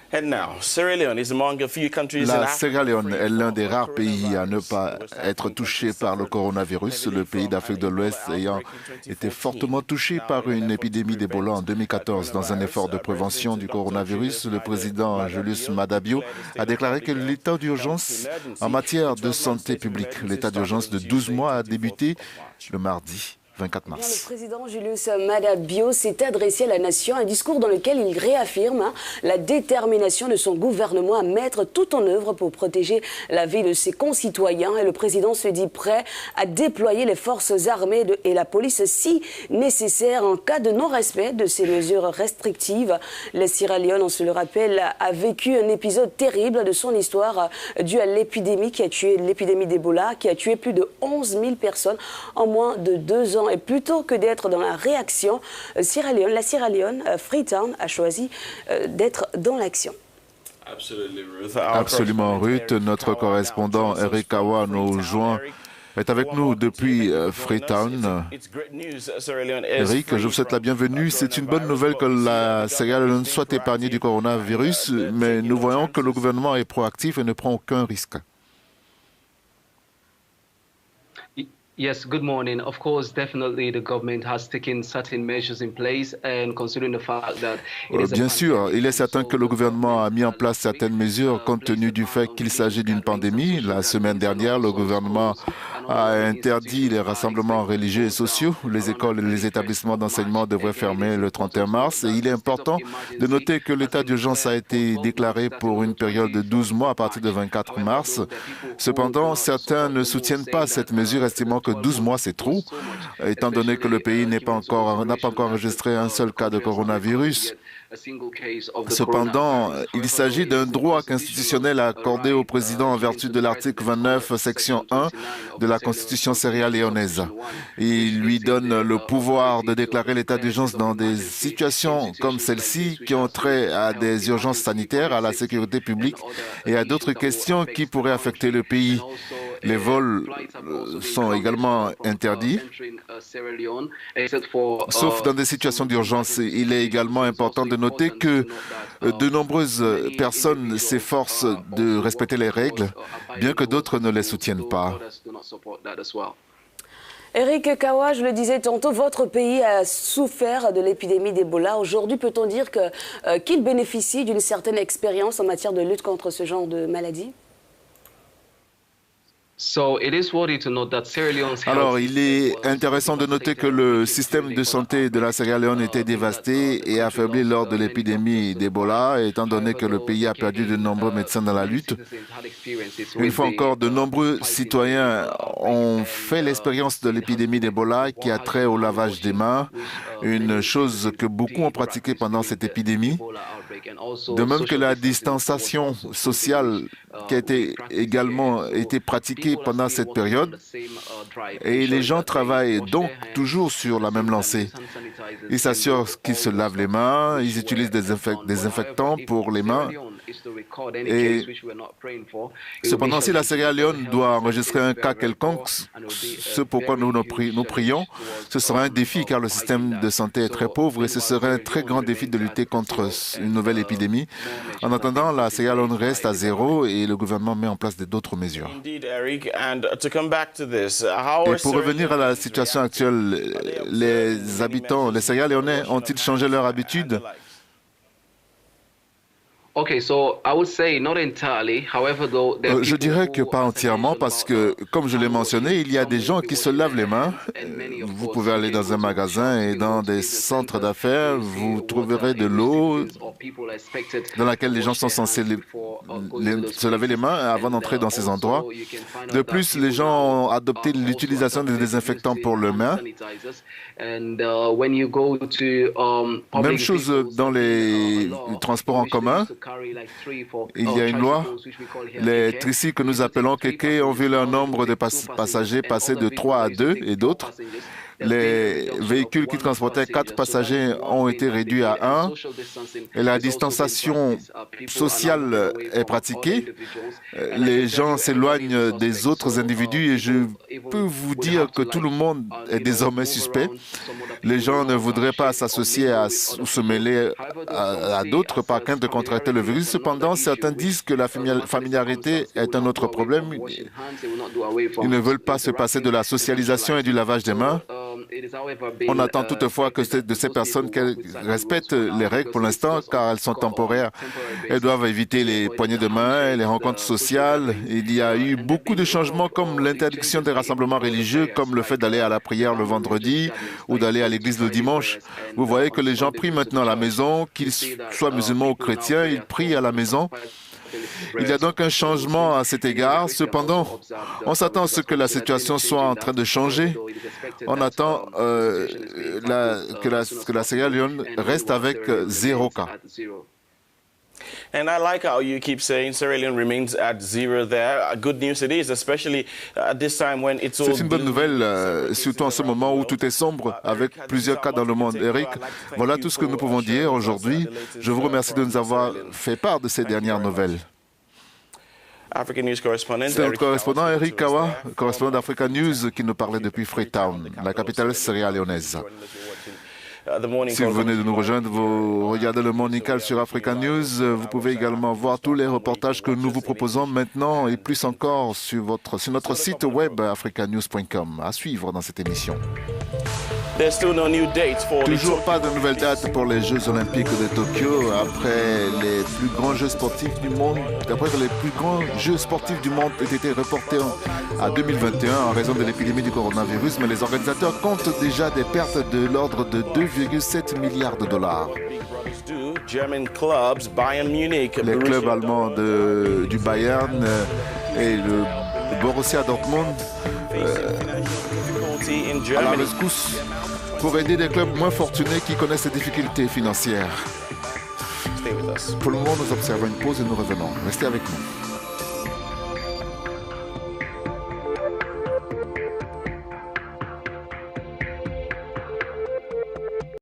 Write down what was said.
La Sierra Leone est l'un des rares pays à ne pas être touché par le coronavirus, le pays d'Afrique de l'Ouest ayant été fortement touché par une épidémie d'Ebola en 2014. Dans un effort de prévention du coronavirus, le président Julius Maada Bio a déclaré que l'état d'urgence en matière de santé publique, l'état d'urgence de 12 mois a débuté le mardi 24 mars. Le président Julius Maada Bio s'est adressé à la nation, un discours dans lequel il réaffirme la détermination de son gouvernement à mettre tout en œuvre pour protéger la vie de ses concitoyens. Et le président se dit prêt à déployer les forces armées et la police si nécessaire en cas de non-respect de ces mesures restrictives. La Sierra Leone, on se le rappelle, a vécu un épisode terrible de son histoire dû à l'épidémie d'Ebola qui a tué plus de 11 000 personnes en moins de 2 ans. Et plutôt que d'être dans la réaction, la Sierra Leone, Freetown, a choisi d'être dans l'action. Absolument, Ruth. Notre correspondant Eric Kawa est avec nous depuis Freetown. Eric, je vous souhaite la bienvenue. C'est une bonne nouvelle que la Sierra Leone soit épargnée du coronavirus, mais nous voyons que le gouvernement est proactif et ne prend aucun risque. Yes, good morning. Of course, definitely the government has taken certain measures in place and considering the fact that Bien sûr, il est certain que le gouvernement a mis en place certaines mesures compte tenu du fait qu'il s'agit d'une pandémie. La semaine dernière, le gouvernement a interdit les rassemblements religieux et sociaux. Les écoles et les établissements d'enseignement devraient fermer le 31 mars. Et il est important de noter que l'état d'urgence a été déclaré pour une période de 12 mois à partir du 24 mars. Cependant, certains ne soutiennent pas cette mesure, estimant que 12 mois, c'est trop, étant donné que le pays n'a pas encore enregistré un seul cas de coronavirus. Cependant, il s'agit d'un droit constitutionnel accordé au président en vertu de l'article 29, section 1 de la Constitution sierra-léonaise. Il lui donne le pouvoir de déclarer l'état d'urgence dans des situations comme celle-ci qui ont trait à des urgences sanitaires, à la sécurité publique et à d'autres questions qui pourraient affecter le pays. Les vols sont également interdits, sauf dans des situations d'urgence. Il est également important de noter que de nombreuses personnes s'efforcent de respecter les règles, bien que d'autres ne les soutiennent pas. Eric Kawa, je le disais tantôt, votre pays a souffert de l'épidémie d'Ebola. Aujourd'hui, peut-on dire qu'il bénéficie d'une certaine expérience en matière de lutte contre ce genre de maladie? Alors, il est intéressant de noter que le système de santé de la Sierra Leone était dévasté et affaibli lors de l'épidémie d'Ebola, étant donné que le pays a perdu de nombreux médecins dans la lutte. Une fois encore, de nombreux citoyens ont fait l'expérience de l'épidémie d'Ebola qui a trait au lavage des mains, une chose que beaucoup ont pratiquée pendant cette épidémie. De même que la distanciation sociale qui a également été pratiquée pendant cette période. Et les gens travaillent donc toujours sur la même lancée. Ils s'assurent qu'ils se lavent les mains, ils utilisent des désinfectants pour les mains. Et cependant, si la Sierra Leone doit enregistrer un cas quelconque, ce pourquoi nous prions, ce sera un défi car le système de santé est très pauvre et ce serait un très grand défi de lutter contre une nouvelle épidémie. En attendant, la Sierra Leone reste à zéro et le gouvernement met en place d'autres mesures. Et pour revenir à la situation actuelle, les habitants, les Sierra Leonais ont-ils changé leur habitude? Je dirais que pas entièrement parce que, comme je l'ai mentionné, il y a des gens qui se lavent les mains. Vous pouvez aller dans un magasin et dans des centres d'affaires, vous trouverez de l'eau dans laquelle les gens sont censés se laver les mains avant d'entrer dans ces endroits. De plus, les gens ont adopté l'utilisation des désinfectants pour les mains. Même chose dans les transports en commun. Il y a une loi. Les tricycles que nous appelons kéké ont vu leur nombre de passagers passer de 3 à 2 et d'autres. Les véhicules qui transportaient 4 passagers ont été réduits à 1 et la distanciation sociale est pratiquée. Les gens s'éloignent des autres individus et je peux vous dire que tout le monde est désormais suspect. Les gens ne voudraient pas s'associer ou se mêler à d'autres par crainte de contracter le virus. Cependant, certains disent que la familiarité est un autre problème. Ils ne veulent pas se passer de la socialisation et du lavage des mains. On attend toutefois de ces personnes qu'elles respectent les règles pour l'instant, car elles sont temporaires. Elles doivent éviter les poignées de main, les rencontres sociales. Il y a eu beaucoup de changements comme l'interdiction des rassemblements religieux, comme le fait d'aller à la prière le vendredi ou d'aller à l'église le dimanche. Vous voyez que les gens prient maintenant à la maison, qu'ils soient musulmans ou chrétiens, ils prient à la maison. Il y a donc un changement à cet égard. Cependant, on s'attend à ce que la situation soit en train de changer. On attend que la Sierra Leone reste avec 0 cas. And I like how you keep saying Sierra Leone remains at 0 there. Good news it is, especially at this time when it's all. C'est une bonne nouvelle, surtout en ce moment où tout est sombre, avec plusieurs cas dans le monde. Eric, voilà tout ce que nous pouvons dire aujourd'hui. Je vous remercie de nous avoir fait part de ces dernières nouvelles. African News correspondent. C'est notre correspondant Eric Kawa, correspondant d'Africa News, qui nous parlait depuis Freetown, la capitale sierra-léonaise. Si vous venez de nous rejoindre, vous regardez le Morning Call sur Africa News. Vous pouvez également voir tous les reportages que nous vous proposons maintenant et plus encore sur notre site web africanews.com. À suivre dans cette émission. Toujours pas de nouvelle date pour les Jeux Olympiques de Tokyo après les plus grands Jeux sportifs du monde. D'après que les plus grands Jeux sportifs du monde aient été reportés à 2021 en raison de l'épidémie du coronavirus, mais les organisateurs comptent déjà des pertes de l'ordre de 2,7 milliards de dollars. Les clubs allemands du Bayern et le Borussia Dortmund à la rescousse pour aider des clubs moins fortunés qui connaissent des difficultés financières. Pour le moment, nous observons une pause et nous revenons. Restez avec nous.